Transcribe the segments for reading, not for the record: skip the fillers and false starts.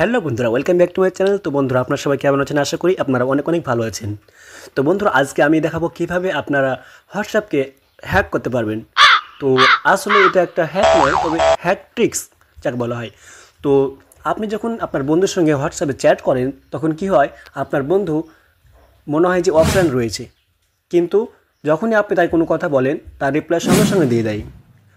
Hello বন্ধুরা, welcome back to my channel. তো বন্ধুরা, আপনারা সবাই কেমন আছেন? আশা করি আপনারা অনেক অনেক ভালো আছেন। তো বন্ধুরা, আজকে আমি দেখাবো কিভাবে আপনারা হোয়াটসঅ্যাপকে হ্যাক করতে পারবেন। তো আসলে এটা একটা হ্যাক নয়, তবে হ্যাক ট্রিক্স যাকে বলা হয়। তো আপনি যখন আপনার বন্ধুর সঙ্গে হোয়াটসঅ্যাপে চ্যাট করেন, তখন কি হয়, আপনার বন্ধু মনে হয় যে অফলাইন রয়েছে, কিন্তু যখনই আপনি তাই কোনো কথা বলেন, তার রিপ্লাই সঙ্গে সঙ্গে দিয়ে দেয়।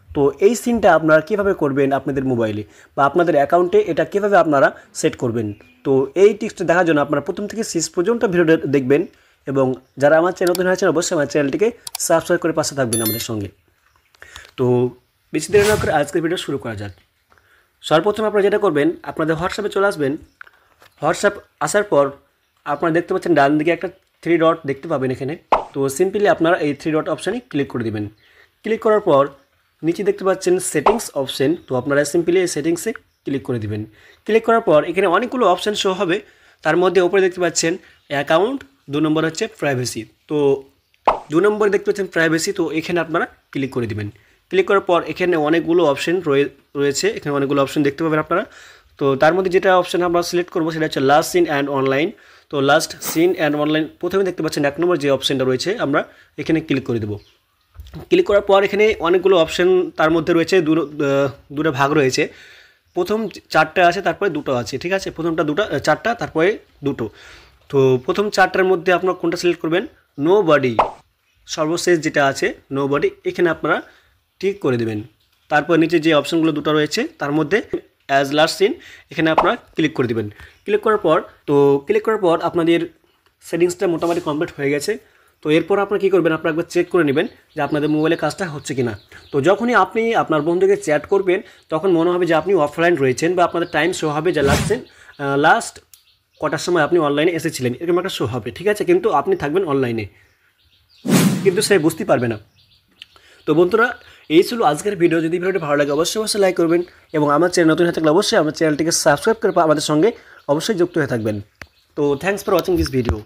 তো এই সিনটা আপনারা কীভাবে করবেন আপনাদের মোবাইলে বা আপনাদের অ্যাকাউন্টে, এটা কীভাবে আপনারা সেট করবেন। তো এই টিপসটা দেখার জন্য আপনারা প্রথম থেকে শেষ পর্যন্ত ভিডিওটা দেখবেন, এবং যারা আমার চ্যানেল নতুন হয়েছেন অবশ্যই আমার চ্যানেলটিকে সাবস্ক্রাইব করে পাশে থাকবেন আমাদের সঙ্গে। তো বেশি দেরি না করে আজকের ভিডিও শুরু করা যাক। সর্বপ্রথম আপনারা যেটা করবেন, আপনাদের হোয়াটসঅ্যাপে চলে আসবেন। হোয়াটসঅ্যাপ আসার পর আপনারা দেখতে পাচ্ছেন ডান দিকে একটা 3 ডট দেখতে পাবেন এখানে। তো সিম্পলি আপনারা এই 3 ডট অপশানে ক্লিক করে দেবেন। ক্লিক করার পর নিচে দেখতে পাচ্ছেন সেটিংস অপশন। তো আপনারা সিম্পলি এই সেটিংসে ক্লিক করে দেবেন। ক্লিক করার পর এখানে অনেকগুলো অপশান শো হবে। তার মধ্যে উপরে দেখতে পাচ্ছেন অ্যাকাউন্ট, 2 নম্বর হচ্ছে প্রাইভেসি। তো 2 নম্বরে দেখতে পাচ্ছেন প্রাইভেসি, তো এখানে আপনারা ক্লিক করে দেবেন। ক্লিক করার পর এখানে অনেকগুলো অপশন রয়েছে, এখানে অনেকগুলো অপশন দেখতে পাবেন আপনারা। তো তার মধ্যে যেটা অপশন আমরা সিলেক্ট করবো সেটা হচ্ছে লাস্ট সিন অ্যান্ড অনলাইন। তো লাস্ট সিন অ্যান্ড অনলাইন প্রথমে দেখতে পাচ্ছেন 1 নম্বর যে অপশানটা রয়েছে, আমরা এখানে ক্লিক করে দেবো। ক্লিক করার পর এখানে অনেকগুলো অপশান তার মধ্যে রয়েছে, দুটো ভাগ রয়েছে। প্রথম 4টা আছে, তারপরে 2টো আছে, ঠিক আছে। প্রথমটা 4টা, তারপরে 2টো। তো প্রথম 4টার মধ্যে আপনারা কোনটা সিলেক্ট করবেন? নো বডি, সর্বশেষ যেটা আছে নো বডি, এখানে আপনারা টিক করে দেবেন। তারপর নিচে যে অপশানগুলো 2টো রয়েছে তার মধ্যে অ্যাজ লাস্ট সিন, এখানে আপনারা ক্লিক করে দেবেন। ক্লিক করার পর আপনাদের সেটিংসটা মোটামুটি কমপ্লিট হয়ে গেছে। তো এরপর আপনারা কী করবেন, আপনারা একবার চেক করে নেবেন যে আপনাদের মোবাইলে কাজটা হচ্ছে কি না। তো যখনই আপনি আপনার বন্ধুকে চ্যাট করবেন, তখন মনে হবে যে আপনি অফলাইন রয়েছেন, বা আপনাদের টাইম শো হবে যে লাস্ট কটার সময় আপনি অনলাইনে এসেছিলেন, এরকম একটা শো হবে, ঠিক আছে। কিন্তু আপনি থাকবেন অনলাইনে, কিন্তু সে বুঝতে পারবে না। তো বন্ধুরা, এই ছিল আজকের ভিডিও। যদি ভিডিওটি ভালো লাগে অবশ্যই লাইক করবেন, এবং আমার চ্যানেল নতুন হয়ে থাকলে অবশ্যই আমার চ্যানেলটিকে সাবস্ক্রাইব করে আমাদের সঙ্গে অবশ্যই যুক্ত হয়ে থাকবেন। তো thanks for watching this video.